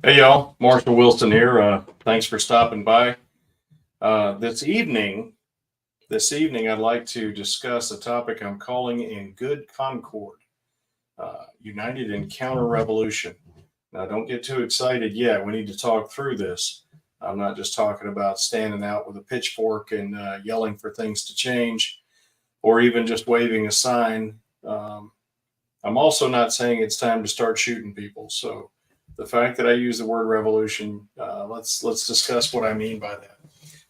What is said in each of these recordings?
Hey y'all, Marshall Wilson here. Thanks for stopping by. This evening, I'd like to discuss a topic I'm calling "In Good Concord: United in Counter Revolution." Now, don't get too excited yet. We need to talk through this. I'm not just talking about standing out with a pitchfork and yelling for things to change, or even just waving a sign. I'm also not saying it's time to start shooting people. So the fact that I use the word revolution, let's discuss what I mean by that.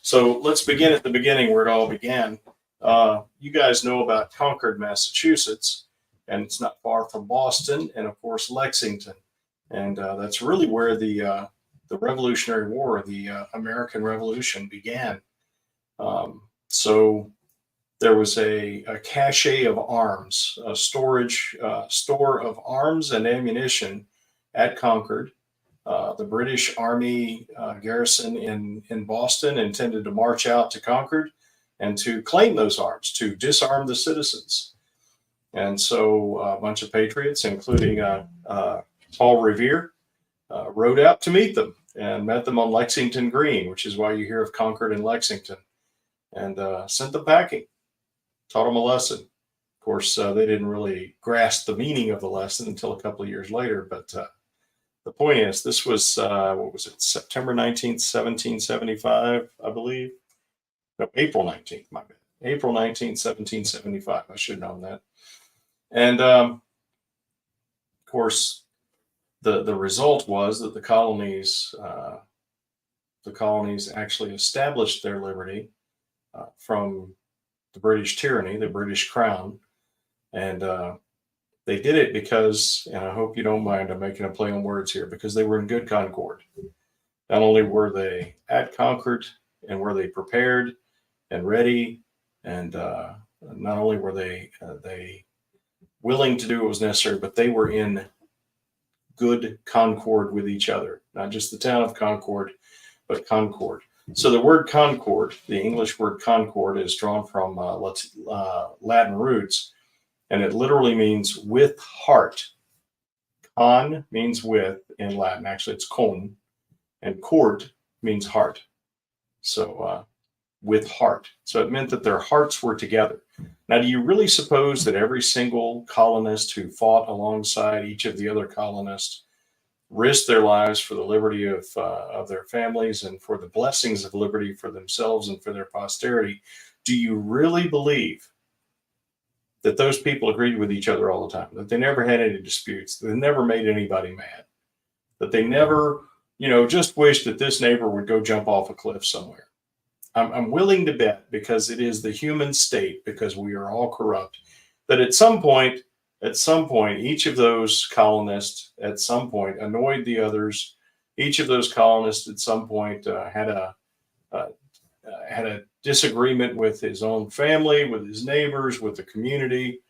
So let's begin at the beginning where it all began. You guys know about Concord, Massachusetts, and it's not far from Boston, and of course Lexington, and that's really where the Revolutionary War, the American Revolution, began. So there was a cache of arms, a storage store of arms and ammunition at Concord. The British Army garrison in Boston intended to march out to Concord and to claim those arms, to disarm the citizens. And so a bunch of patriots, including Paul Revere, rode out to meet them and met them on Lexington Green, which is why you hear of Concord and Lexington, and sent them packing, taught them a lesson. Of course, they didn't really grasp the meaning of the lesson until a couple of years later. But the point is, this was, what was it, September 19th, 1775, I believe? No, April 19th, my bad. April 19th, 1775. I should have known that. And of course, the result was that the colonies actually established their liberty from the British tyranny, the British crown, and they did it because, and I hope you don't mind, I'm making a play on words here, because they were in good concord. Not only were they at Concord and were they prepared and ready, and not only were they willing to do what was necessary, but they were in good concord with each other, not just the town of Concord, but Concord. So the word Concord, the English word Concord, is drawn from Latin roots, and it literally means with heart. Con means with in Latin. Actually, it's con, and cord means heart. So with heart. So it meant that their hearts were together. Now, do you really suppose that every single colonist who fought alongside each of the other colonists risked their lives for the liberty of their families and for the blessings of liberty for themselves and for their posterity? Do you really believe that those people agreed with each other all the time, that they never had any disputes, that they never made anybody mad, that they never, just wished that this neighbor would go jump off a cliff somewhere? I'm willing to bet, because it is the human state, because we are all corrupt, that at some point, each of those colonists at some point annoyed the others. Each of those colonists at some point uh, had a disagreement with his own family, with his neighbors, with the community.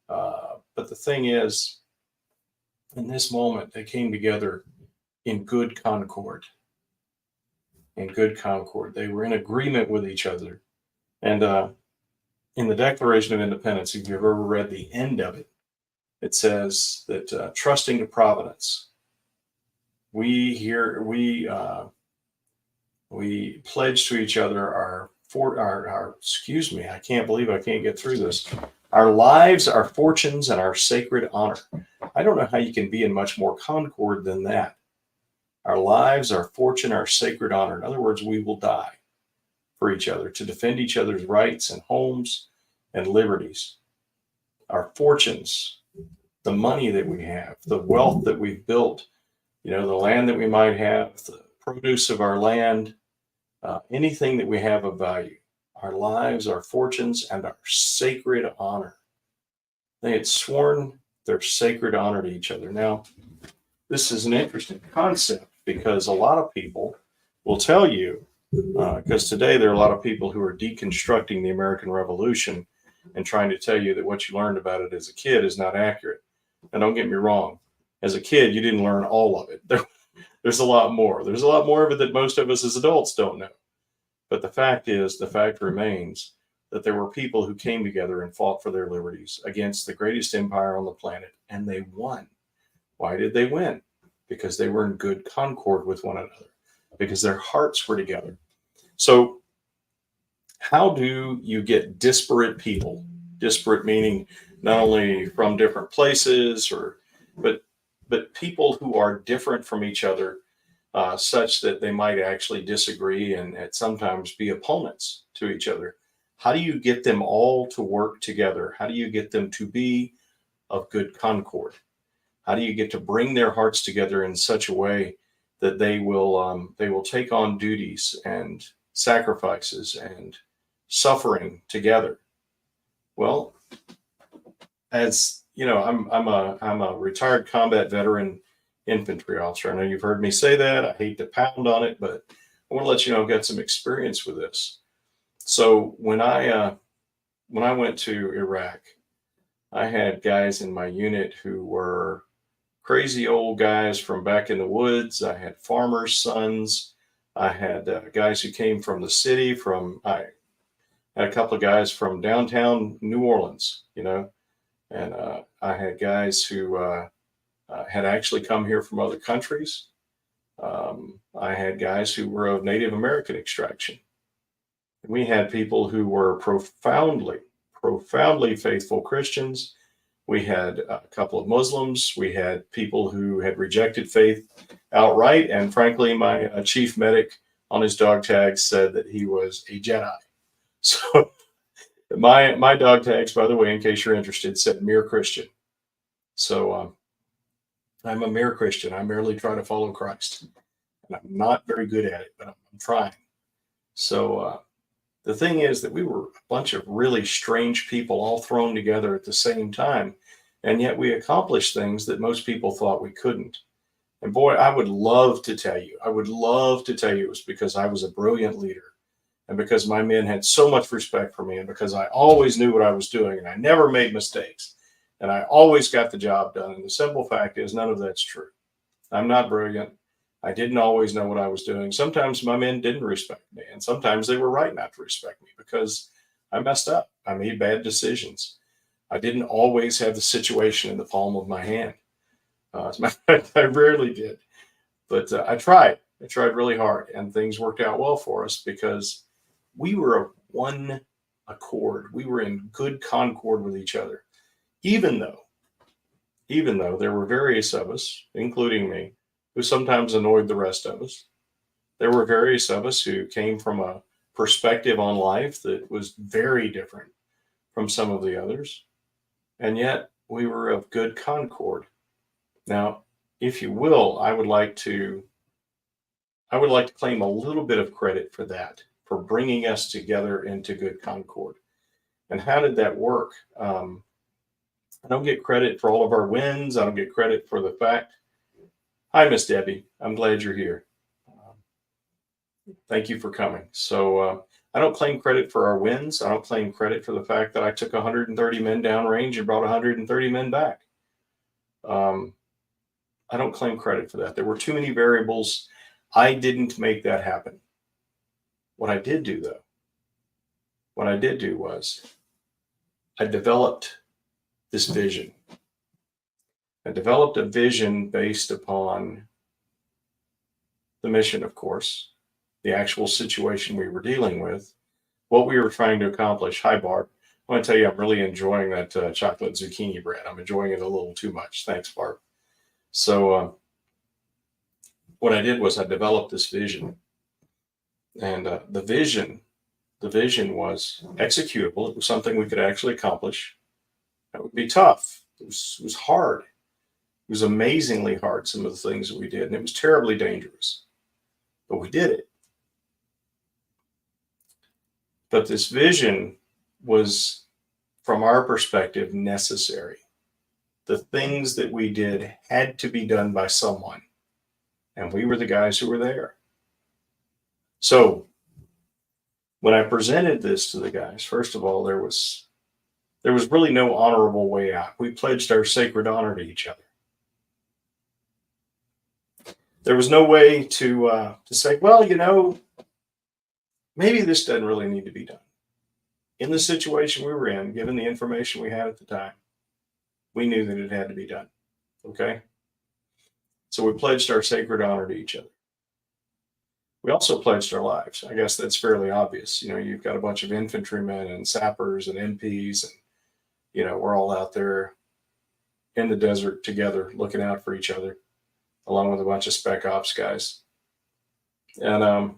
But the thing is, in this moment, they came together in good concord. In good concord, they were in agreement with each other. And in the Declaration of Independence, if you've ever read the end of it, it says that trusting to Providence, we here we pledge to each other our excuse me, I can't believe I can't get through this. Our lives, our fortunes, and our sacred honor. I don't know how you can be in much more concord than that. Our lives, our fortune, our sacred honor. In other words, we will die for each other to defend each other's rights and homes and liberties. Our fortunes, the money that we have, the wealth that we've built, the land that we might have, the produce of our land, anything that we have of value, our lives, our fortunes, and our sacred honor. They had sworn their sacred honor to each other. Now, this is an interesting concept, because a lot of people will tell you, because today there are a lot of people who are deconstructing the American Revolution and trying to tell you that what you learned about it as a kid is not accurate. And don't get me wrong, as a kid, you didn't learn all of it. There's a lot more. There's a lot more of it that most of us as adults don't know. But the fact remains that there were people who came together and fought for their liberties against the greatest empire on the planet, and they won. Why did they win? because they were in good concord with one another, because their hearts were together. So, how do you get disparate people? Disparate meaning not only from different places, or but people who are different from each other, such that they might actually disagree and at sometimes be opponents to each other. How do you get them all to work together? How do you get them to be of good concord? How do you get to bring their hearts together in such a way that they will take on duties and sacrifices and suffering together? Well, as you know, I'm a retired combat veteran infantry officer. I know you've heard me say that. I hate to pound on it, but I want to let you know I've got some experience with this. So when I went to Iraq, I had guys in my unit who were crazy old guys from back in the woods. I had farmers' sons. I had guys who came from the city. I had a couple of guys from downtown New Orleans, and I had guys who had actually come here from other countries. I had guys who were of Native American extraction. We had people who were profoundly faithful Christians. We had a couple of Muslims. We had people who had rejected faith outright. And frankly, my chief medic on his dog tag said that he was a Jedi. So my dog tags, by the way, in case you're interested, said mere Christian. So I'm a mere Christian. I merely try to follow Christ. And I'm not very good at it, but I'm trying. So the thing is that we were a bunch of really strange people all thrown together at the same time. And yet we accomplished things that most people thought we couldn't. And boy, I would love to tell you it was because I was a brilliant leader, and because my men had so much respect for me, and because I always knew what I was doing and I never made mistakes and I always got the job done. And the simple fact is, none of that's true. I'm not brilliant. I didn't always know what I was doing. Sometimes my men didn't respect me, and sometimes they were right not to respect me because I messed up. I made bad decisions. I didn't always have the situation in the palm of my hand. As a matter of fact, I rarely did. But I tried. I tried really hard, and things worked out well for us because we were of one accord. We were in good concord with each other, even though there were various of us, including me, who sometimes annoyed the rest of us. There were various of us who came from a perspective on life that was very different from some of the others. And yet we were of good concord. Now, if you will, I would like to claim a little bit of credit for that, for bringing us together into good concord. And how did that work? I don't get credit for all of our wins. I don't get credit for the fact. Hi, Miss Debbie. I'm glad you're here. Thank you for coming. So I don't claim credit for our wins. I don't claim credit for the fact that I took 130 men downrange and brought 130 men back. I don't claim credit for that. There were too many variables. I didn't make that happen. What I did do was I developed this vision. I developed a vision based upon the mission, of course, the actual situation we were dealing with, what we were trying to accomplish. Hi, Barb. I want to tell you, I'm really enjoying that chocolate zucchini bread. I'm enjoying it a little too much. Thanks, Barb. So what I did was I developed this vision, and the vision was executable. It was something we could actually accomplish. It would be tough. It was hard. It was amazingly hard, some of the things that we did, and it was terribly dangerous. But we did it. But this vision was, from our perspective, necessary. The things that we did had to be done by someone, and we were the guys who were there. So when I presented this to the guys, first of all, there was really no honorable way out. We pledged our sacred honor to each other. There was no way to say, well, maybe this doesn't really need to be done. In the situation we were in, given the information we had at the time, we knew that it had to be done. Okay? So we pledged our sacred honor to each other. We also pledged our lives. I guess that's fairly obvious. You've got a bunch of infantrymen and sappers and MPs, and we're all out there in the desert together, looking out for each other, along with a bunch of spec ops guys, and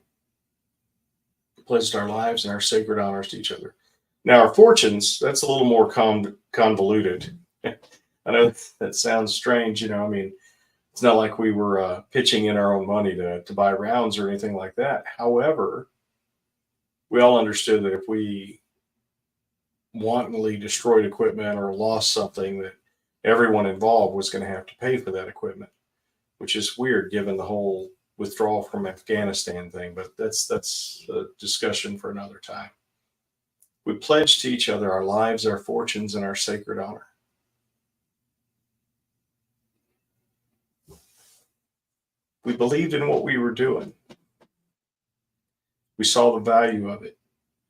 pledged our lives and our sacred honors to each other. Now, our fortunes, that's a little more convoluted. I know that sounds strange. It's not like we were pitching in our own money to buy rounds or anything like that. However, we all understood that if we wantonly destroyed equipment or lost something, that everyone involved was going to have to pay for that equipment, which is weird given the whole withdrawal from Afghanistan thing. But that's a discussion for another time. We pledged to each other our lives, our fortunes, and our sacred honor. We believed in what we were doing. We saw the value of it.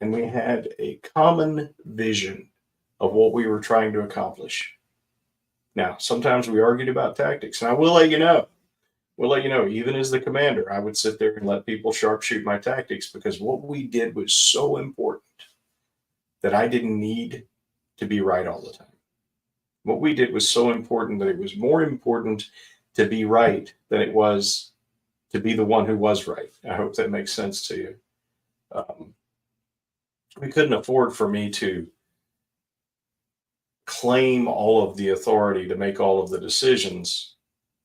And we had a common vision of what we were trying to accomplish. Now, sometimes we argued about tactics. And I will let you know, even as the commander, I would sit there and let people sharpshoot my tactics, because what we did was so important that I didn't need to be right all the time. What we did was so important that it was more important to be right than it was to be the one who was right. I hope that makes sense to you. We couldn't afford for me to claim all of the authority to make all of the decisions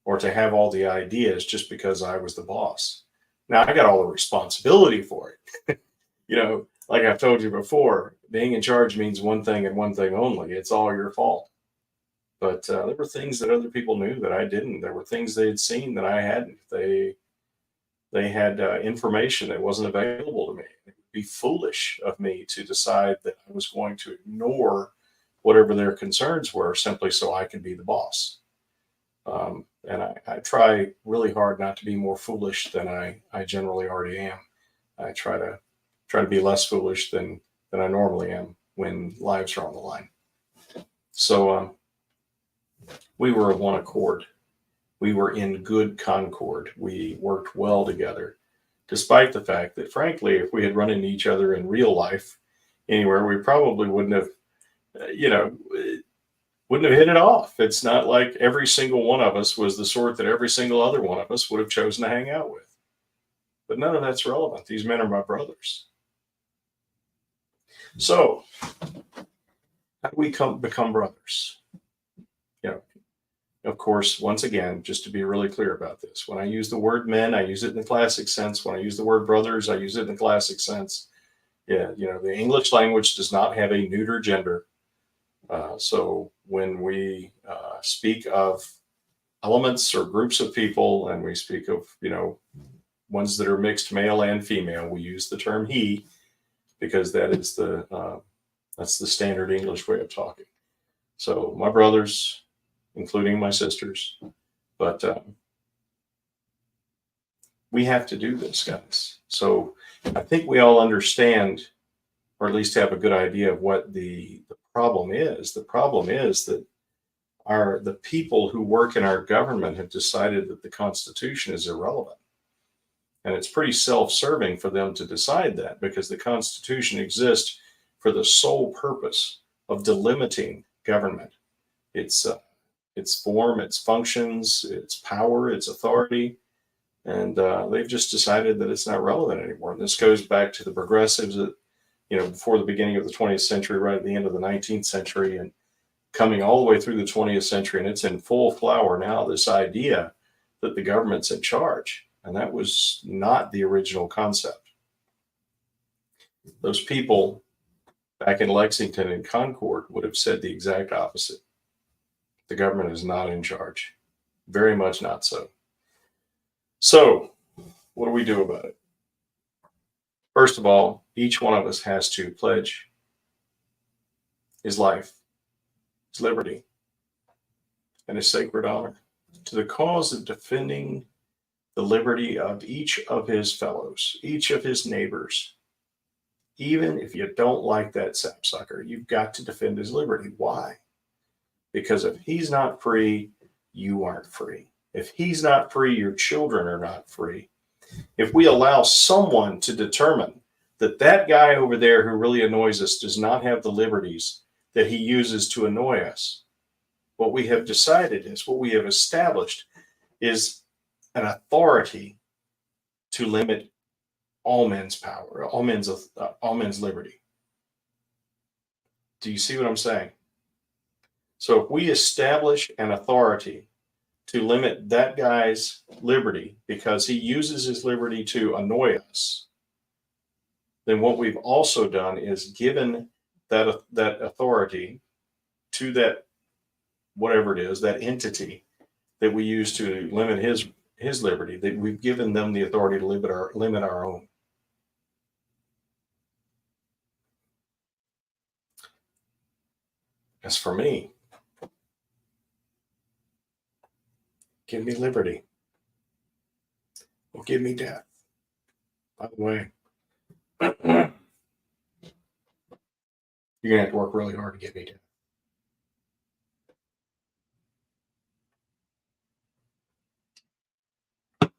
or to have all the ideas just because I was the boss. Now, I got all the responsibility for it. Like I've told you before, being in charge means one thing and one thing only. It's all your fault. But there were things that other people knew that I didn't. There were things they had seen that I hadn't. They had information that wasn't available to me. It would be foolish of me to decide that I was going to ignore whatever their concerns were simply so I could be the boss. And I try really hard not to be more foolish than I generally already am. I try to be less foolish than I normally am when lives are on the line. So we were of one accord. We were in good concord. We worked well together, despite the fact that, frankly, if we had run into each other in real life anywhere, we probably wouldn't have, wouldn't have hit it off. It's not like every single one of us was the sort that every single other one of us would have chosen to hang out with. But none of that's relevant. These men are my brothers. So, how do we become brothers? Of course, once again, just to be really clear about this, when I use the word men, I use it in the classic sense. When I use the word brothers, I use it in the classic sense. Yeah, the English language does not have a neuter gender. So when we speak of elements or groups of people, and we speak of, ones that are mixed male and female, we use the term he, because that is that's the standard English way of talking. So my brothers, including my sisters, but we have to do this, guys. So I think we all understand, or at least have a good idea of what the problem is. The problem is that the people who work in our government have decided that the Constitution is irrelevant. And it's pretty self-serving for them to decide that, because the Constitution exists for the sole purpose of delimiting government. Its form, its functions, its power, its authority. And they've just decided that it's not relevant anymore. And this goes back to the progressives that, before the beginning of the 20th century, right at the end of the 19th century, and coming all the way through the 20th century. And it's in full flower now, this idea that the government's in charge. And that was not the original concept. Those people back in Lexington and Concord would have said the exact opposite. The government is not in charge. Very much not so. So, what do we do about it? First of all, each one of us has to pledge his life, his liberty, and his sacred honor to the cause of defending the liberty of each of his fellows, each of his neighbors. Even if you don't like that sapsucker, you've got to defend his liberty. Why? Because if he's not free, you aren't free. If he's not free, your children are not free. If we allow someone to determine that that guy over there who really annoys us does not have the liberties that he uses to annoy us, what we have decided is, what we have established is an authority to limit all men's power, all men's liberty. Do you see what I'm saying? So if we establish an authority to limit that guy's liberty because he uses his liberty to annoy us, then what we've also done is given that authority to that, whatever it is, that entity that we use to limit his liberty, that we've given them the authority to limit our own. As for me, give me liberty or give me death. By the way, you're going to have to work really hard to get me death.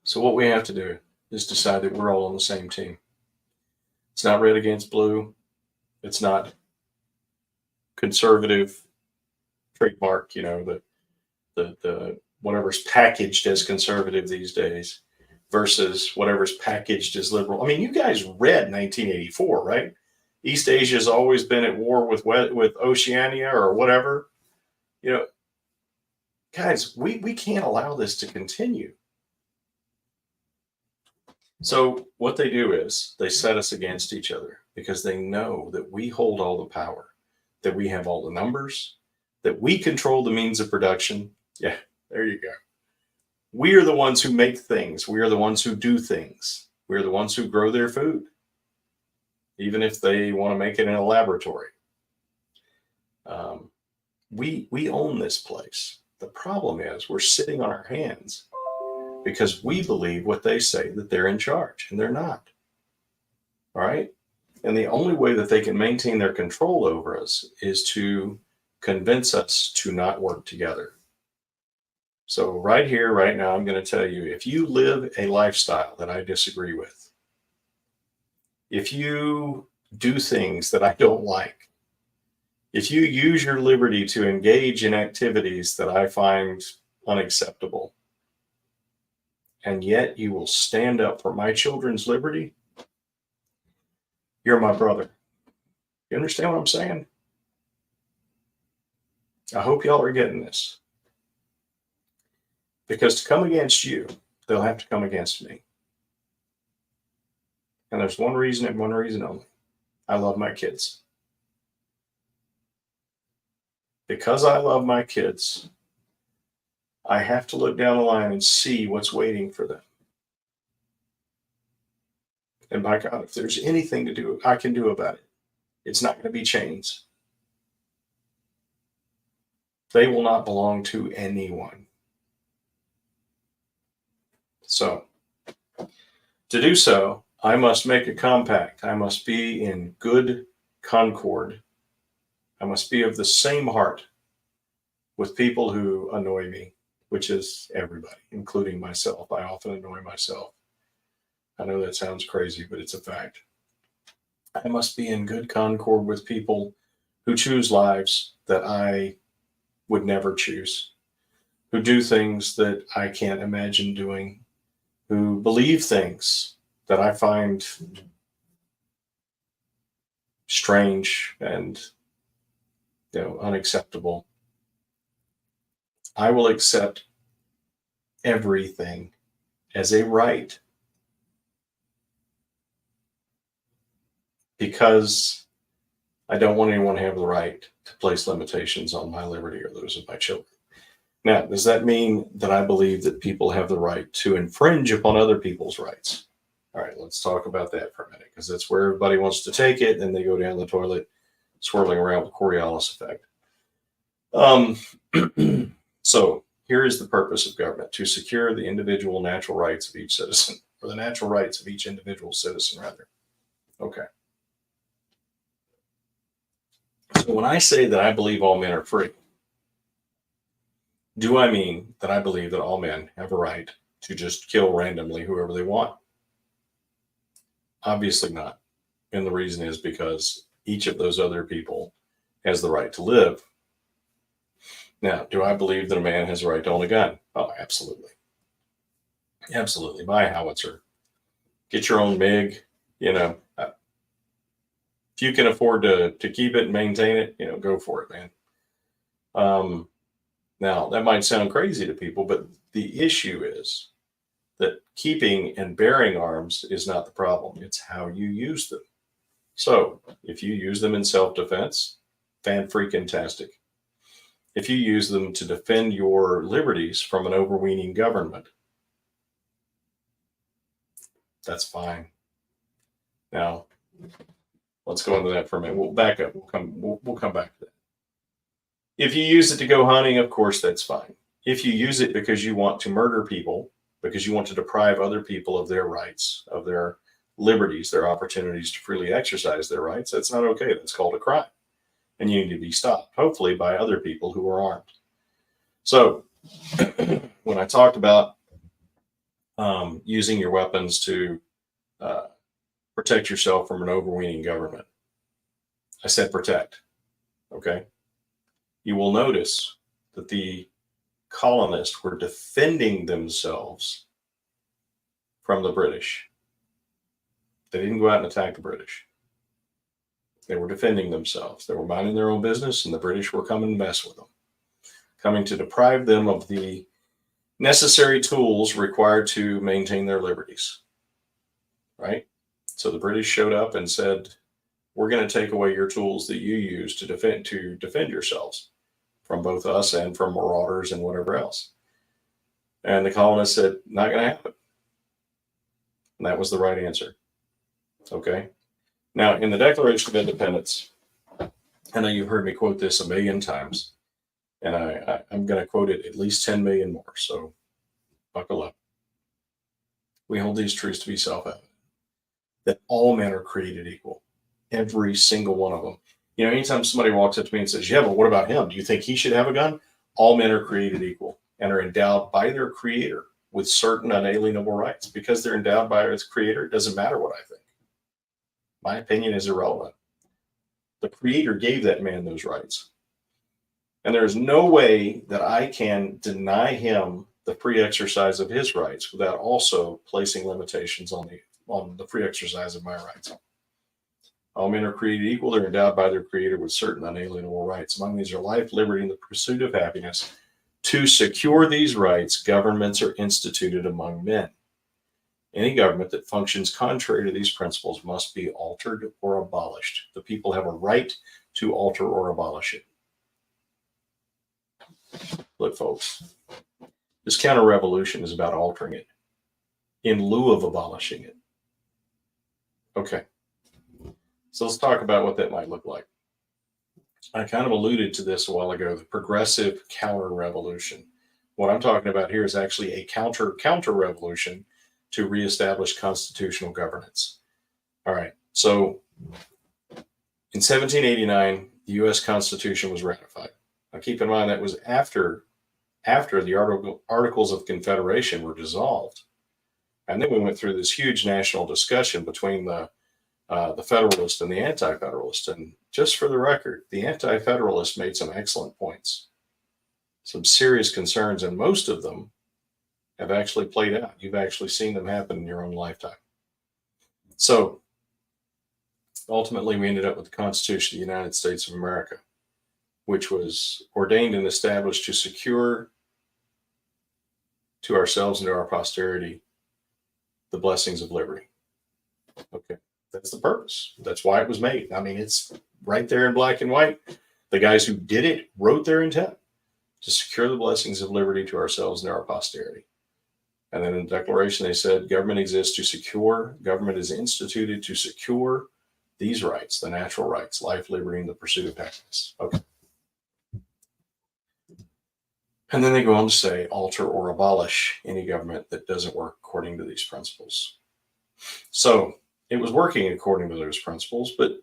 So what we have to do is decide that we're all on the same team. It's not red against blue. It's not conservative trademark, the whatever's packaged as conservative these days versus whatever's packaged as liberal. I mean, you guys read 1984, right? East Asia has always been at war with Oceania or whatever. Guys, we can't allow this to continue. So what they do is they set us against each other because they know that we hold all the power, that we have all the numbers, that we control the means of production. Yeah, there you go. We are the ones who make things. We are the ones who do things. We are the ones who grow their food, even if they want to make it in a laboratory. We own this place. The problem is we're sitting on our hands because we believe what they say, that they're in charge, and they're not. All right? And the only way that they can maintain their control over us is to convince us to not work together. So right here, right now, I'm going to tell you, if you live a lifestyle that I disagree with, if you do things that I don't like, if you use your liberty to engage in activities that I find unacceptable, and yet you will stand up for my children's liberty, you're my brother. You understand what I'm saying? I hope y'all are getting this. Because to come against you, they'll have to come against me. And there's one reason and one reason only. I love my kids. Because I love my kids, I have to look down the line and see what's waiting for them. And by God, if there's anything I can do about it, it's not going to be chains. They will not belong to anyone. So, to do so, I must make a compact. I must be in good concord. I must be of the same heart with people who annoy me, which is everybody, including myself. I often annoy myself. I know that sounds crazy, but it's a fact. I must be in good concord with people who choose lives that I would never choose, who do things that I can't imagine doing, who believe things that I find strange and unacceptable. I will accept everything as a right because I don't want anyone to have the right to place limitations on my liberty or those of my children. Now, does that mean that I believe that people have the right to infringe upon other people's rights? All right, let's talk about that for a minute, because that's where everybody wants to take it, and they go down the toilet swirling around with Coriolis effect. So here is the purpose of government: to secure the individual natural rights of each citizen, or the natural rights of each individual citizen, rather. Okay. So when I say that I believe all men are free, Do I mean that I believe that all men have a right to just kill randomly whoever they want? Obviously not. And the reason is because each of those other people has the right to live. Now, do I believe that a man has a right to own a gun? Oh, absolutely. Absolutely. Buy a howitzer. Get your own MiG. You know, if you can afford to keep it and maintain it, go for it, man. Now, that might sound crazy to people, but the issue is that keeping and bearing arms is not the problem. It's how you use them. So, if you use them in self defense, fan freaking tastic. If you use them to defend your liberties from an overweening government, that's fine. Now, let's go into that for a minute. We'll back up. We'll come back to that. If you use it to go hunting, of course, that's fine. If you use it because you want to murder people, because you want to deprive other people of their rights, of their liberties, their opportunities to freely exercise their rights, that's not okay. That's called a crime. And you need to be stopped, hopefully by other people who are armed. So when I talked about using your weapons to protect yourself from an overweening government, I said protect. Okay. You will notice that the colonists were defending themselves from the British. They didn't go out and attack the British. They were defending themselves. They were minding their own business, and the British were coming to mess with them, coming to deprive them of the necessary tools required to maintain their liberties. Right? So the British showed up and said, we're going to take away your tools that you use to defend yourselves from both us and from marauders and whatever else. And the colonists said, not going to happen. And that was the right answer. Okay. Now, in the Declaration of Independence, I know you've heard me quote this a million times, and I'm going to quote it at least 10 million more. So buckle up. We hold these truths to be self-evident, that all men are created equal, every single one of them. Anytime somebody walks up to me and says, yeah, but what about him? Do you think he should have a gun? All men are created equal and are endowed by their creator with certain unalienable rights. Because they're endowed by its creator, it doesn't matter what I think. My opinion is irrelevant. The creator gave that man those rights. And there's no way that I can deny him the free exercise of his rights without also placing limitations on the free exercise of my rights. All men are created equal. They're endowed by their creator with certain unalienable rights. Among these are life, liberty, and the pursuit of happiness. To secure these rights, governments are instituted among men. Any government that functions contrary to these principles must be altered or abolished. The people have a right to alter or abolish it. Look, folks, this counter-revolution is about altering it in lieu of abolishing it. Okay. So let's talk about what that might look like. I kind of alluded to this a while ago, the progressive counter-revolution. What I'm talking about here is actually a counter-revolution to reestablish constitutional governance. All right. So in 1789, the U.S. Constitution was ratified. Now keep in mind that was after the Articles of Confederation were dissolved. And then we went through this huge national discussion between the Federalist and the Anti-Federalist. And just for the record, the Anti-Federalist made some excellent points, some serious concerns, and most of them have actually played out. You've actually seen them happen in your own lifetime. So ultimately, we ended up with the Constitution of the United States of America, which was ordained and established to secure to ourselves and to our posterity the blessings of liberty. Okay. That's the purpose. That's why it was made. I mean, it's right there in black and white. The guys who did it wrote their intent to secure the blessings of liberty to ourselves and our posterity. And then in the Declaration, they said government exists to secure, government is instituted to secure these rights, the natural rights, life, liberty, and the pursuit of happiness. Okay. And then they go on to say alter or abolish any government that doesn't work according to these principles. So it was working according to those principles, but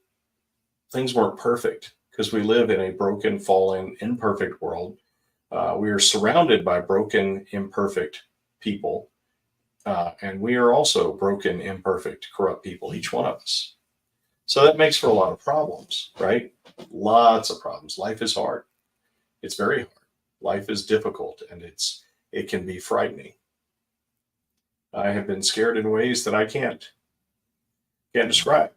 things weren't perfect because we live in a broken, fallen, imperfect world We are surrounded by broken, imperfect people. And we are also broken, imperfect, corrupt people, each one of us. So that makes for a lot of problems, right? Lots of problems. Life is hard. It's very hard. Life is difficult, and it can be frightening. I have been scared in ways that I can't describe.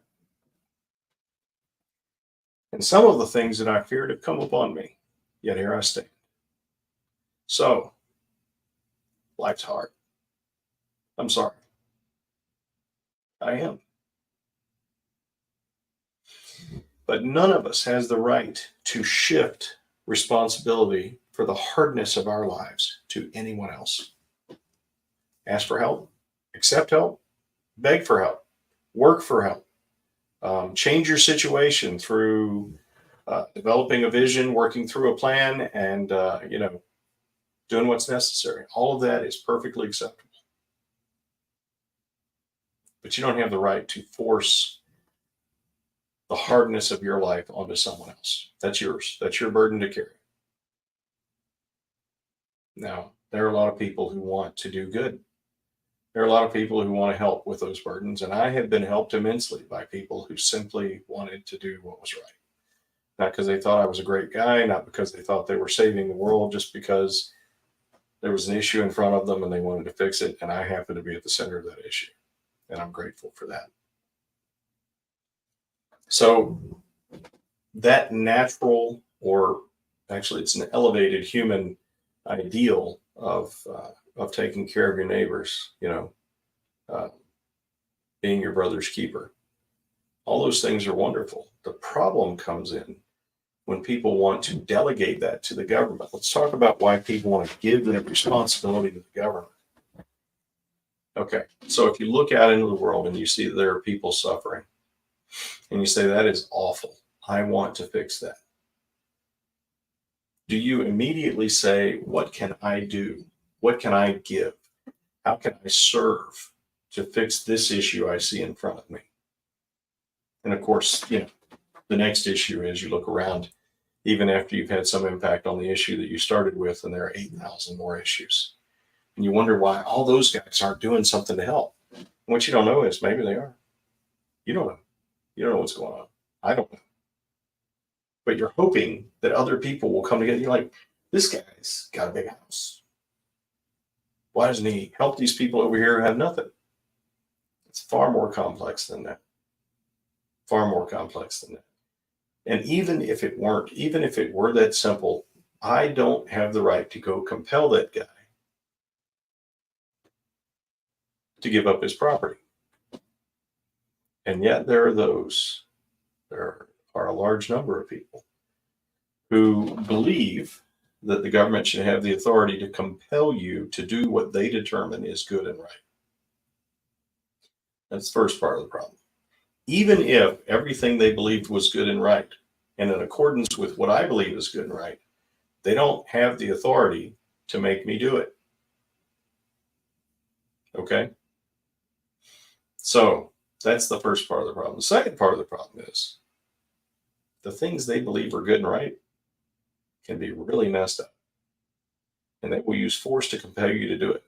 And some of the things that I feared have come upon me, yet here I stand. So life's hard. I'm sorry. I am. But none of us has the right to shift responsibility for the hardness of our lives to anyone else. Ask for help, accept help, beg for help, work for help, change your situation through developing a vision, working through a plan, and doing what's necessary. All of that is perfectly acceptable. But you don't have the right to force the hardness of your life onto someone else. That's yours. That's your burden to carry. Now, there are a lot of people who want to do good. There are a lot of people who want to help with those burdens, and I have been helped immensely by people who simply wanted to do what was right. Not because they thought I was a great guy, not because they thought they were saving the world, just because there was an issue in front of them and they wanted to fix it, and I happen to be at the center of that issue, and I'm grateful for that. So that natural, or actually it's an elevated human ideal of taking care of your neighbors, being your brother's keeper. All those things are wonderful. The problem comes in when people want to delegate that to the government. Let's talk about why people want to give that responsibility to the government. Okay, so if you look out into the world and you see that there are people suffering, and you say, that is awful, I want to fix that. Do you immediately say, what can I do? What can I give? How can I serve to fix this issue I see in front of me? And of course, the next issue is you look around, even after you've had some impact on the issue that you started with, and there are 8,000 more issues. And you wonder why all those guys aren't doing something to help. And what you don't know is maybe they are. You don't know. You don't know what's going on. I don't know. But you're hoping that other people will come together. You're like, this guy's got a big house. Why doesn't he help these people over here who have nothing? It's far more complex than that. Far more complex than that. And even if it were that simple, I don't have the right to go compel that guy to give up his property. And yet there are a large number of people who believe that the government should have the authority to compel you to do what they determine is good and right. That's the first part of the problem. Even if everything they believed was good and right, and in accordance with what I believe is good and right, they don't have the authority to make me do it. Okay? So that's the first part of the problem. The second part of the problem is the things they believe are good and right can be really messed up. And they will use force to compel you to do it.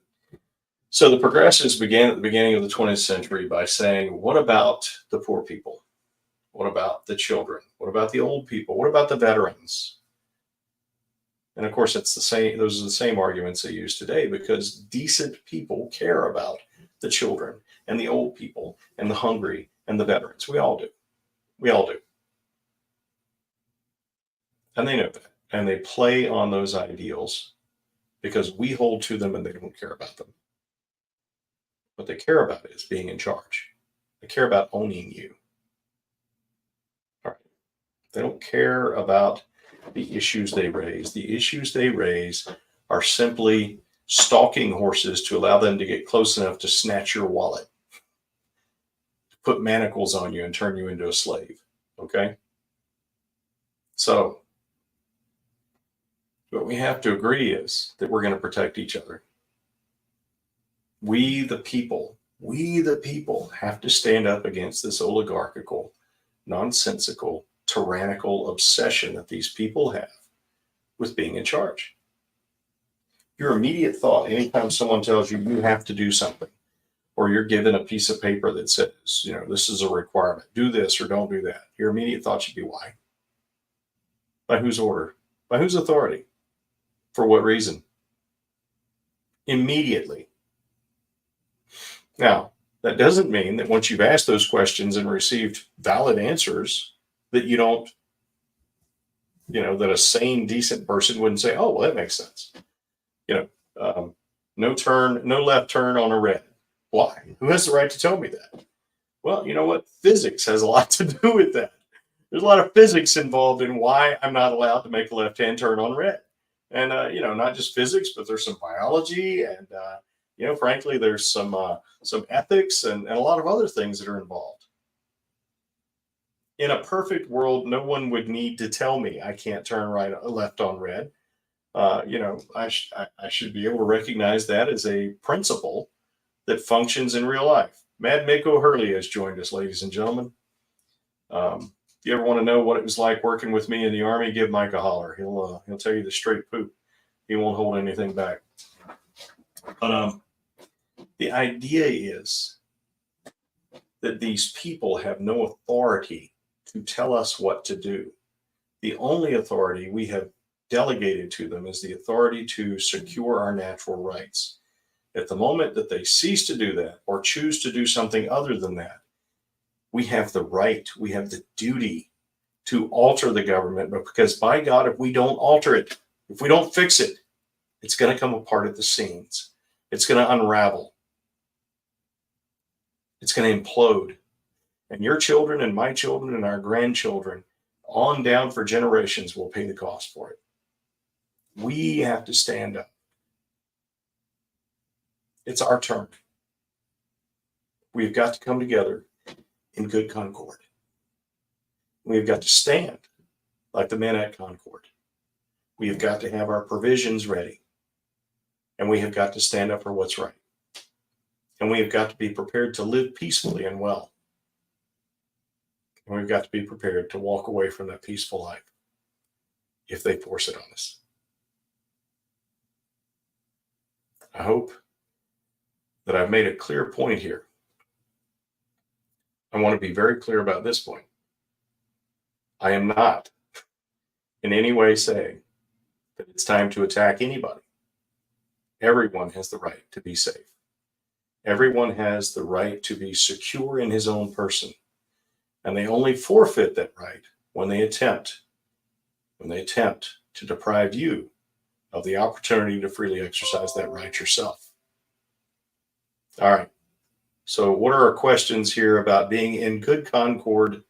So the progressives began at the beginning of the 20th century by saying, what about the poor people? What about the children? What about the old people? What about the veterans? And of course, it's the same. Those are the same arguments they use today, because decent people care about the children and the old people and the hungry and the veterans. We all do. We all do. And they know that. And they play on those ideals because we hold to them and they don't care about them. What they care about is being in charge. They care about owning you. All right. They don't care about the issues they raise. The issues they raise are simply stalking horses to allow them to get close enough to snatch your wallet, to put manacles on you and turn you into a slave. Okay? So, what we have to agree is that we're going to protect each other. We, the people, have to stand up against this oligarchical, nonsensical, tyrannical obsession that these people have with being in charge. Your immediate thought, anytime someone tells you you have to do something, or you're given a piece of paper that says, this is a requirement, do this or don't do that, your immediate thought should be why? By whose order? By whose authority? For what reason? Immediately. Now, that doesn't mean that once you've asked those questions and received valid answers, that you don't, that a sane, decent person wouldn't say, oh, well, that makes sense. No left turn on a red. Why? Who has the right to tell me that? Well, you know what? Physics has a lot to do with that. There's a lot of physics involved in why I'm not allowed to make a left-hand turn on red. And, not just physics, but there's some biology and, frankly, there's some ethics and a lot of other things that are involved. In a perfect world, no one would need to tell me I can't turn left on red. I should be able to recognize that as a principle that functions in real life. Mad Mako Hurley has joined us, ladies and gentlemen. If you ever want to know what it was like working with me in the Army, give Mike a holler. He'll tell you the straight poop. He won't hold anything back. But the idea is that these people have no authority to tell us what to do. The only authority we have delegated to them is the authority to secure our natural rights. At the moment that they cease to do that or choose to do something other than that, we have the right, we have the duty to alter the government. But because, by God, if we don't alter it, if we don't fix it, it's going to come apart at the seams. It's going to unravel. It's going to implode. And your children and my children and our grandchildren, on down for generations, will pay the cost for it. We have to stand up. It's our turn. We've got to come together in good concord. We've got to stand like the men at Concord. We have got to have our provisions ready. And we have got to stand up for what's right. And we have got to be prepared to live peacefully and well. And we've got to be prepared to walk away from that peaceful life if they force it on us. I hope that I've made a clear point here. I want to be very clear about this point. I am not in any way saying that it's time to attack anybody. Everyone has the right to be safe. Everyone has the right to be secure in his own person. And they only forfeit that right when they attempt to deprive you of the opportunity to freely exercise that right yourself. All right. So what are our questions here about being in good concord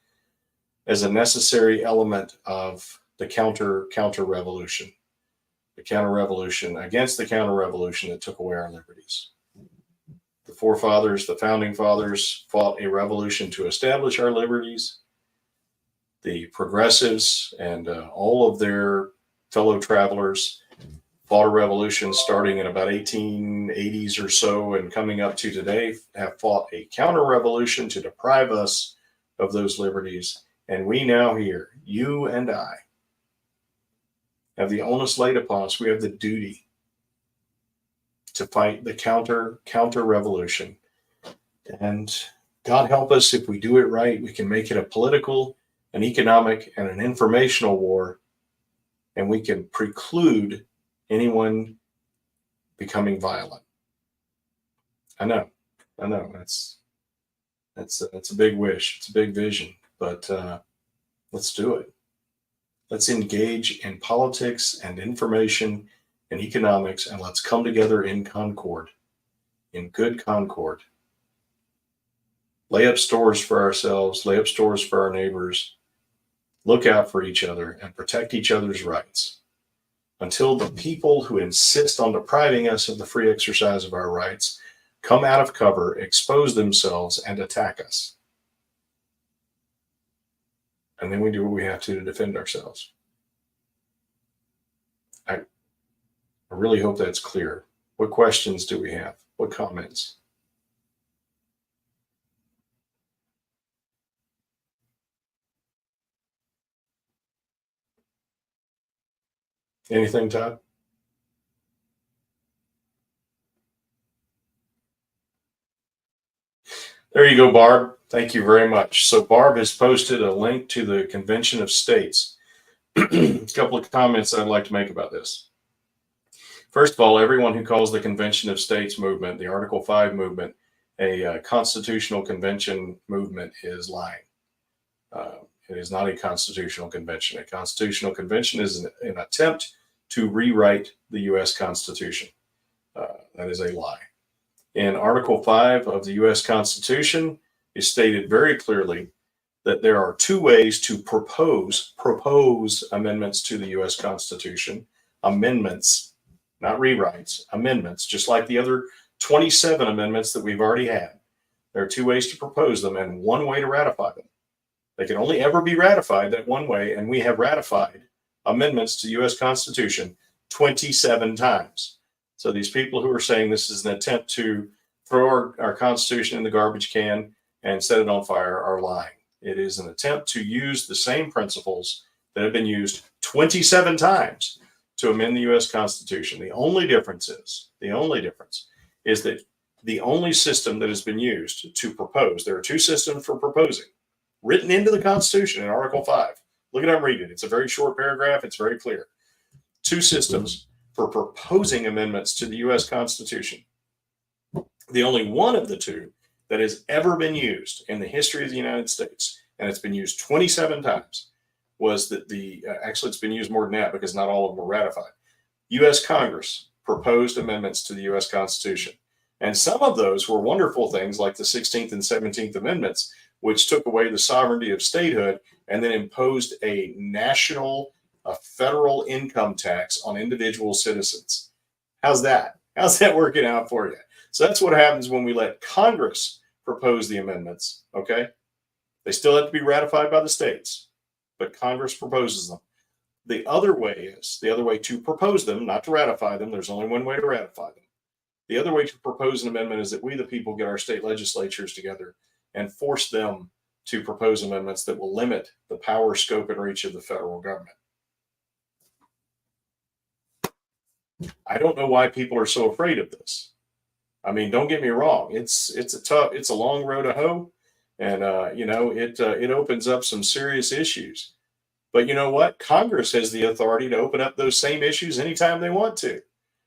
as a necessary element of the counter revolution? The counter revolution against the counter revolution that took away our liberties. The forefathers, the founding fathers, fought a revolution to establish our liberties. The progressives and all of their fellow travelers fought a revolution starting in about 1880s or so and coming up to today, have fought a counter-revolution to deprive us of those liberties. And we now here, you and I, have the onus laid upon us. We have the duty to fight the counter-revolution. And God help us if we do it right. We can make it a political, an economic, and an informational war. And we can preclude anyone becoming violent. I know. That's a big wish. It's a big vision, but let's do it. Let's engage in politics and information and economics, and let's come together in concord, in good concord. Lay up stores for ourselves, lay up stores for our neighbors, look out for each other, and protect each other's rights until the people who insist on depriving us of the free exercise of our rights come out of cover, expose themselves, and attack us. And then we do what we have to defend ourselves. I really hope that's clear. What questions do we have? What comments? Anything, Todd? There you go, Barb. Thank you very much. So Barb has posted a link to the Convention of States. A couple of comments I'd like to make about this. First of all, everyone who calls the Convention of States movement, the Article 5 movement, a constitutional convention movement is lying. It is not a constitutional convention. A constitutional convention is an attempt to rewrite the U.S. Constitution. That is a lie. In Article 5 of the U.S. Constitution, is stated very clearly that there are two ways to propose amendments to the U.S. Constitution. Amendments, not rewrites, amendments, just like the other 27 amendments that we've already had. There are two ways to propose them and one way to ratify them. They can only ever be ratified that one way, and we have ratified amendments to the U.S. Constitution 27 times. So these people who are saying this is an attempt to throw our Constitution in the garbage can and set it on fire are lying. It is an attempt to use the same principles that have been used 27 times to amend the U.S. Constitution. The only difference is that the only system that has been used to propose, there are two systems for proposing, written into the Constitution in Article 5. Look at, I'm reading. It's a very short paragraph. It's very clear. Two systems for proposing amendments to the U.S. Constitution. The only one of the two that has ever been used in the history of the United States, and it's been used 27 times, was that actually it's been used more than that because not all of them were ratified. U.S. Congress proposed amendments to the U.S. Constitution. And some of those were wonderful things like the 16th and 17th Amendments, which took away the sovereignty of statehood and then imposed a federal income tax on individual citizens. How's that? How's that working out for you? So that's what happens when we let Congress propose the amendments, okay? They still have to be ratified by the states, but Congress proposes them. The other way to propose them, not to ratify them, there's only one way to ratify them. The other way to propose an amendment is that we, the people, get our state legislatures together and force them to propose amendments that will limit the power, scope, and reach of the federal government. I don't know why people are so afraid of this. I mean, don't get me wrong. It's a long road to hoe, and it opens up some serious issues. But you know what? Congress has the authority to open up those same issues anytime they want to,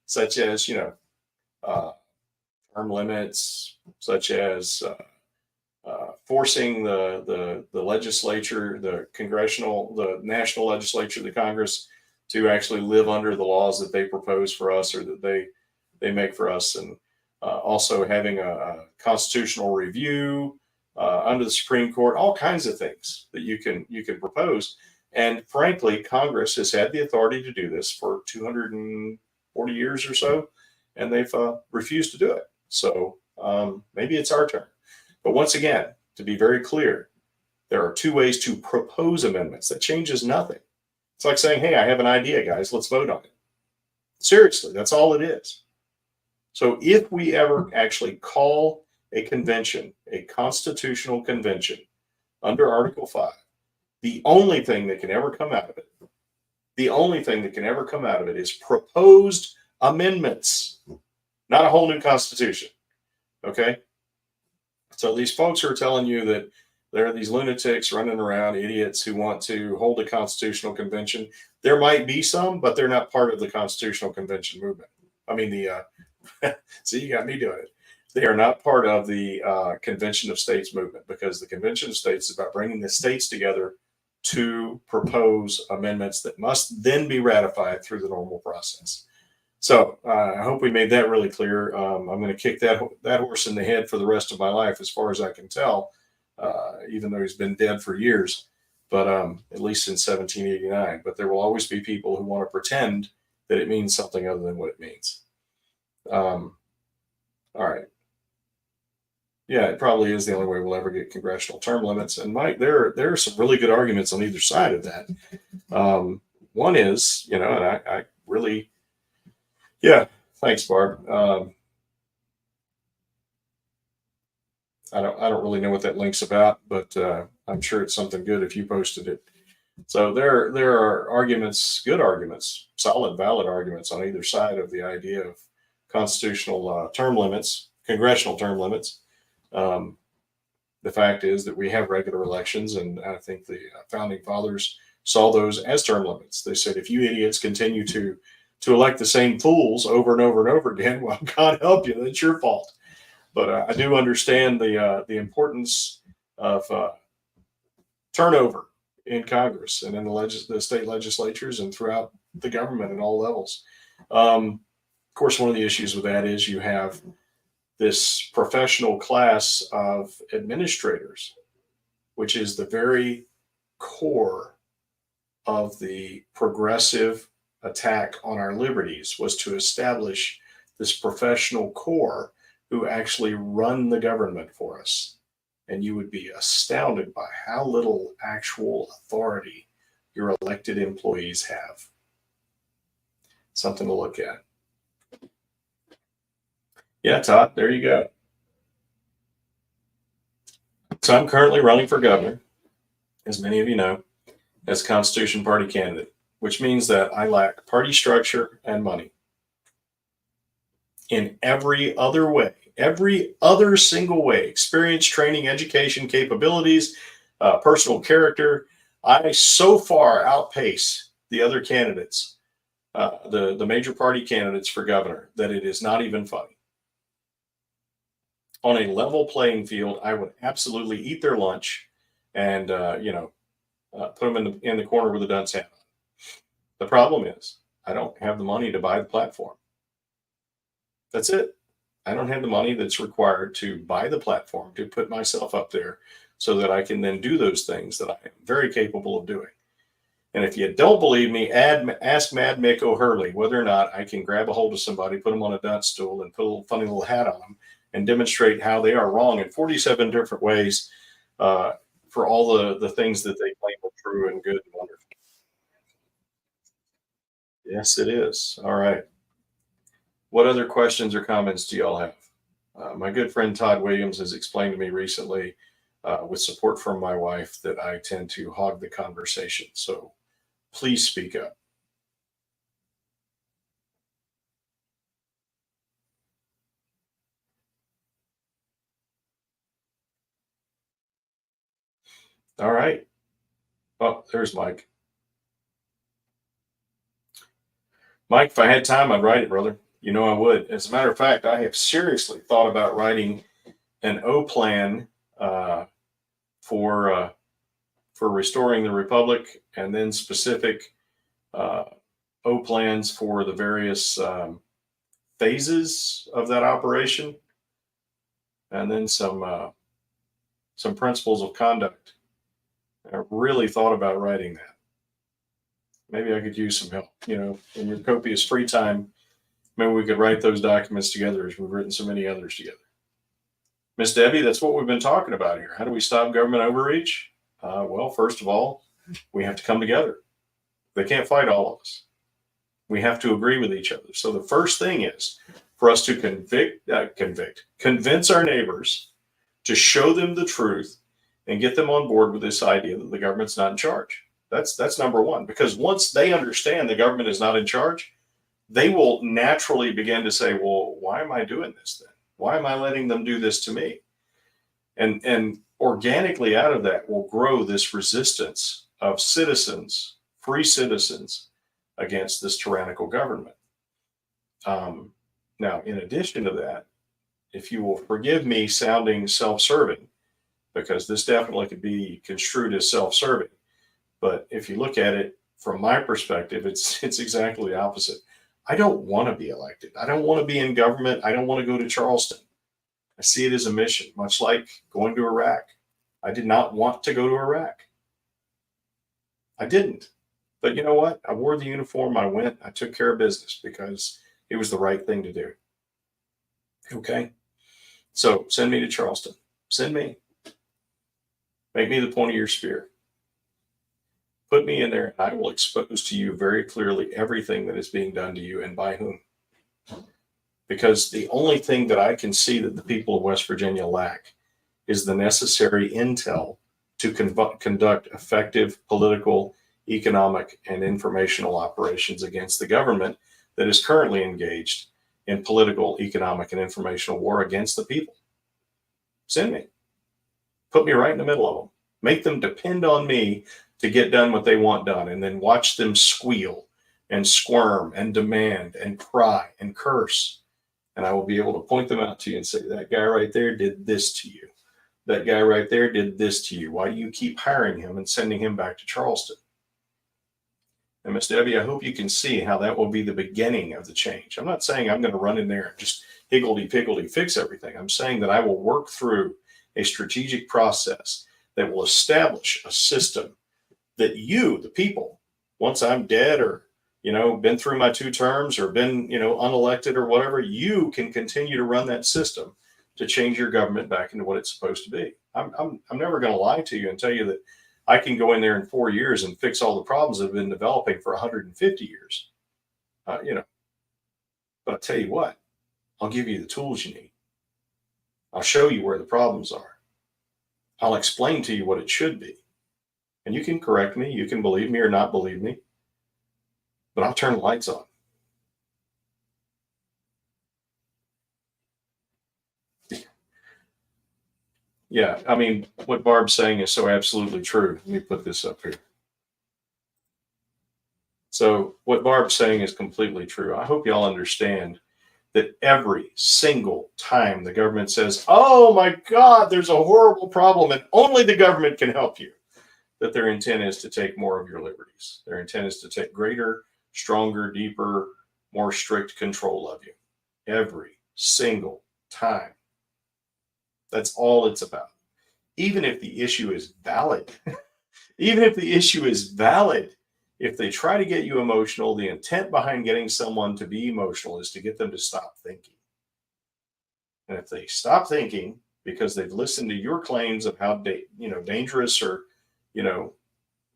such as term limits, such as forcing the legislature, the national legislature, the Congress, to actually live under the laws that they propose for us or that they make for us, and also having a constitutional review under the Supreme Court, all kinds of things that you can propose. And frankly, Congress has had the authority to do this for 240 years or so, and they've refused to do it. So maybe it's our turn. But once again, to be very clear, there are two ways to propose amendments. That changes nothing. It's like saying, hey, I have an idea, guys, let's vote on it. Seriously, that's all it is. So if we ever actually call a convention, a constitutional convention, under Article 5, the only thing that can ever come out of it is proposed amendments, not a whole new constitution. Okay? So these folks are telling you that there are these lunatics running around, idiots who want to hold a constitutional convention. There might be some, but they're not part of the constitutional convention movement. I mean, see, you got me doing it. They are not part of the Convention of States movement, because the Convention of States is about bringing the states together to propose amendments that must then be ratified through the normal process. So I hope we made that really clear. I'm going to kick that horse in the head for the rest of my life, as far as I can tell, even though he's been dead for years, but at least since 1789. But there will always be people who want to pretend that it means something other than what it means. All right. Yeah, it probably is the only way we'll ever get congressional term limits. And Mike, there are some really good arguments on either side of that. One is, and I really, yeah, thanks, Barb. I don't really know what that link's about, but I'm sure it's something good if you posted it. So there are arguments, good arguments, solid, valid arguments on either side of the idea of constitutional term limits, congressional term limits. The fact is that we have regular elections, and I think the founding fathers saw those as term limits. They said, if you idiots continue to elect the same fools over and over and over again, well, God help you, that's your fault. But I do understand the importance of turnover in Congress and in the state legislatures and throughout the government at all levels. Of course, one of the issues with that is you have this professional class of administrators, which is the very core of the progressive attack on our liberties, was to establish this professional core who actually run the government for us. And you would be astounded by how little actual authority your elected employees have. Something to look at. Yeah, Todd, there you go. So I'm currently running for governor, as many of you know, as a Constitution Party candidate, which means that I lack party structure and money. In every other way, every other single way, experience, training, education, capabilities, personal character, I so far outpace the other candidates, the major party candidates for governor, that it is not even funny. On a level playing field, I would absolutely eat their lunch and, put them in the corner with a dunce hat on. The problem is I don't have the money to buy the platform. That's it. I don't have the money that's required to buy the platform, to put myself up there so that I can then do those things that I am very capable of doing. And if you don't believe me, ask Mad Mick O'Hurley whether or not I can grab a hold of somebody, put them on a dunce stool, and put a little funny little hat on them and demonstrate how they are wrong in 47 different ways for all the things that they claim are true and good and wonderful. Yes, it is. All right. What other questions or comments do y'all have? My good friend Todd Williams has explained to me recently, with support from my wife, that I tend to hog the conversation. So please speak up. All right. Oh, there's Mike. Mike, if I had time, I'd write it, brother. You know I would. As a matter of fact, I have seriously thought about writing an O plan for restoring the republic, and then specific O plans for the various phases of that operation, and then some principles of conduct. I really thought about writing that. Maybe I could use some help. In your copious free time, maybe we could write those documents together, as we've written so many others together. Miss Debbie, that's what we've been talking about here. How do we stop government overreach? Well, first of all, we have to come together. They can't fight all of us. We have to agree with each other. So the first thing is for us to convince our neighbors, to show them the truth, and get them on board with this idea that the government's not in charge. That's number one, because once they understand the government is not in charge, they will naturally begin to say, well, why am I doing this then? Why am I letting them do this to me? And organically out of that will grow this resistance of citizens, free citizens, against this tyrannical government. Now, in addition to that, if you will forgive me sounding self-serving, because this definitely could be construed as self-serving, but if you look at it from my perspective, it's exactly the opposite. I don't want to be elected. I don't want to be in government. I don't want to go to Charleston. I see it as a mission, much like going to Iraq. I did not want to go to Iraq. I didn't. But you know what? I wore the uniform. I went. I took care of business because it was the right thing to do. Okay? So send me to Charleston. Send me. Make me the point of your spear. Put me in there, and I will expose to you very clearly everything that is being done to you and by whom. Because the only thing that I can see that the people of West Virginia lack is the necessary intel to conduct effective political, economic, and informational operations against the government that is currently engaged in political, economic, and informational war against the people. Send me. Put me right in the middle of them. Make them depend on me to get done what they want done, and then watch them squeal and squirm and demand and cry and curse. And I will be able to point them out to you and say, that guy right there did this to you. That guy right there did this to you. Why do you keep hiring him and sending him back to Charleston? And Miss Debbie, I hope you can see how that will be the beginning of the change. I'm not saying I'm going to run in there and just higgledy-piggledy fix everything. I'm saying that I will work through a strategic process that will establish a system that you, the people, once I'm dead or, been through my 2 terms or been, unelected or whatever, you can continue to run that system to change your government back into what it's supposed to be. I'm never going to lie to you and tell you that I can go in there in 4 years and fix all the problems that have been developing for 150 years. But I tell you what, I'll give you the tools you need. I'll show you where the problems are. I'll explain to you what it should be. And you can correct me, you can believe me or not believe me, but I'll turn the lights on. Yeah, I mean, what Barb's saying is so absolutely true. Let me put this up here. So what Barb's saying is completely true. I hope y'all understand that every single time the government says, oh my God, there's a horrible problem and only the government can help you, that their intent is to take more of your liberties. Their intent is to take greater, stronger, deeper, more strict control of you. Every single time. That's all it's about. Even if the issue is valid, if they try to get you emotional, the intent behind getting someone to be emotional is to get them to stop thinking. And if they stop thinking because they've listened to your claims of how dangerous or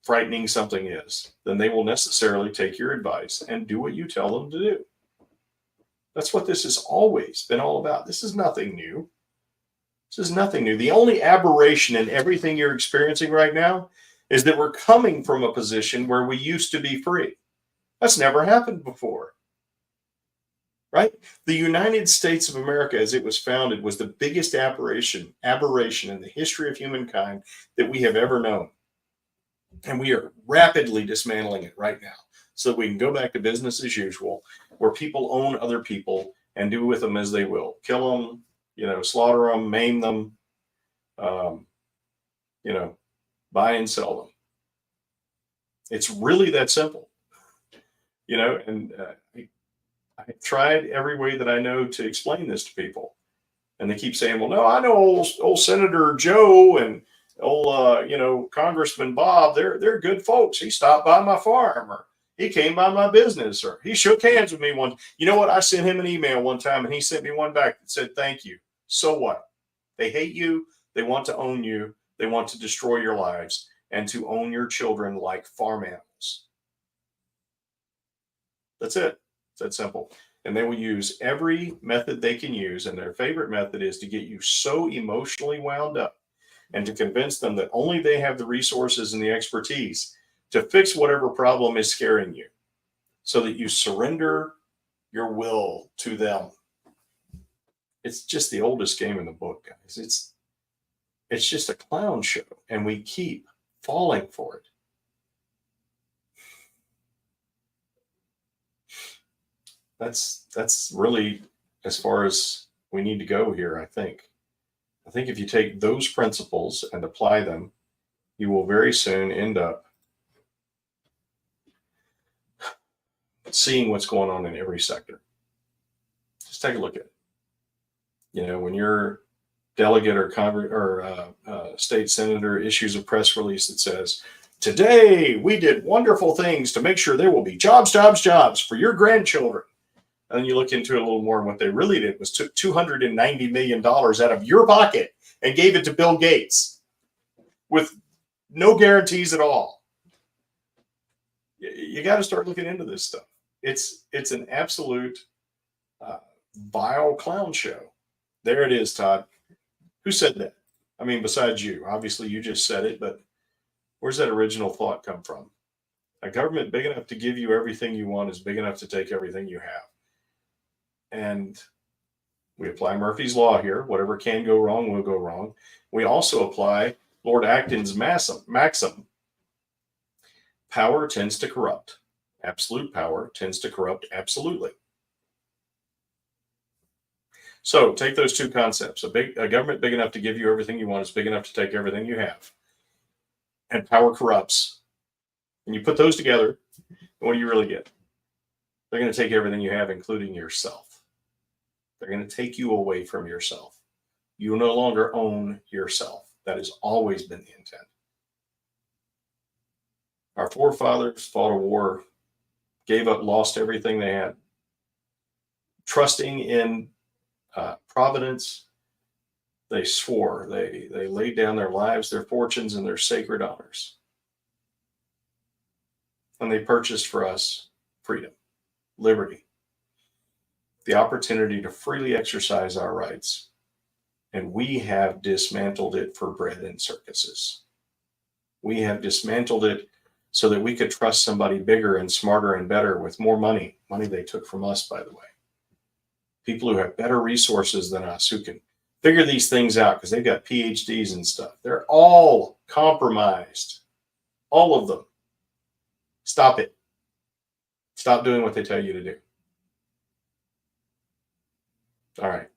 frightening something is, then they will necessarily take your advice and do what you tell them to do. That's what this has always been all about. This is nothing new. This is nothing new. The only aberration in everything you're experiencing right now is that we're coming from a position where we used to be free. That's never happened before. Right? The United States of America, as it was founded, was the biggest aberration in the history of humankind that we have ever known. And we are rapidly dismantling it right now so that we can go back to business as usual, where people own other people and do with them as they will. Kill them, slaughter them, maim them, buy and sell them. It's really that simple, and I've tried every way that I know to explain this to people. And they keep saying, well, no, I know old Senator Joe and old, Congressman Bob, they're good folks. He stopped by my farm, or he came by my business, or he shook hands with me once. You know what? I sent him an email one time and he sent me one back that said, thank you. So what? They hate you. They want to own you. They want to destroy your lives and to own your children like farm animals. That's it. It's that simple. And they will use every method they can use. And their favorite method is to get you so emotionally wound up and to convince them that only they have the resources and the expertise to fix whatever problem is scaring you, so that you surrender your will to them. It's just the oldest game in the book, guys. It's just a clown show, and we keep falling for it. That's really as far as we need to go here, I think. I think if you take those principles and apply them, you will very soon end up seeing what's going on in every sector. Just take a look at it. When your delegate or state senator issues a press release that says, today we did wonderful things to make sure there will be jobs for your grandchildren. And then you look into it a little more, and what they really did was took $290 million out of your pocket and gave it to Bill Gates with no guarantees at all. You got to start looking into this stuff. It's an absolute vile clown show. There it is, Todd. Who said that? I mean, besides you. Obviously, you just said it, but where's that original thought come from? A government big enough to give you everything you want is big enough to take everything you have. And We apply Murphy's Law here. Whatever can go wrong will go wrong. We also apply Lord Acton's maxim. Power tends to corrupt. Absolute power tends to corrupt absolutely. So take those two concepts. A government big enough to give you everything you want is big enough to take everything you have. And power corrupts. And you put those together, and what do you really get? They're going to take everything you have, including yourself. They're going to take you away from yourself. You no longer own yourself. That has always been the intent. Our forefathers fought a war, gave up, lost everything they had. Trusting in providence, they swore, they laid down their lives, their fortunes, and their sacred honors. And they purchased for us freedom, liberty, the opportunity to freely exercise our rights. And we have dismantled it for bread and circuses. We have dismantled it so that we could trust somebody bigger and smarter and better with more money they took from us, by the way. People who have better resources than us, who can figure these things out because they've got PhDs and stuff. They're all compromised. All of them. Stop it. Stop doing what they tell you to do. All right.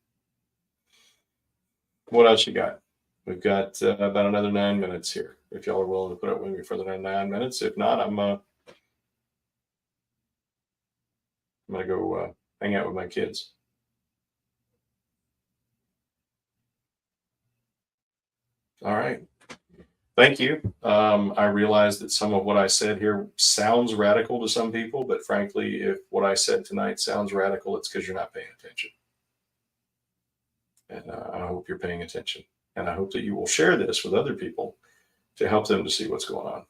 What else you got? We've got about another 9 minutes here. If y'all are willing to put up with me for the 9 minutes. If not, I'm going to go hang out with my kids. All right. Thank you. I realize that some of what I said here sounds radical to some people, but frankly, if what I said tonight sounds radical, it's because you're not paying attention. And I hope you're paying attention. And I hope that you will share this with other people to help them to see what's going on.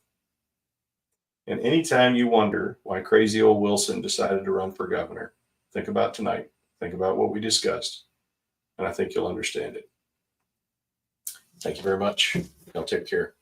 And anytime you wonder why crazy old Wilson decided to run for governor, think about tonight. Think about what we discussed. And I think you'll understand it. Thank you very much. Y'all take care.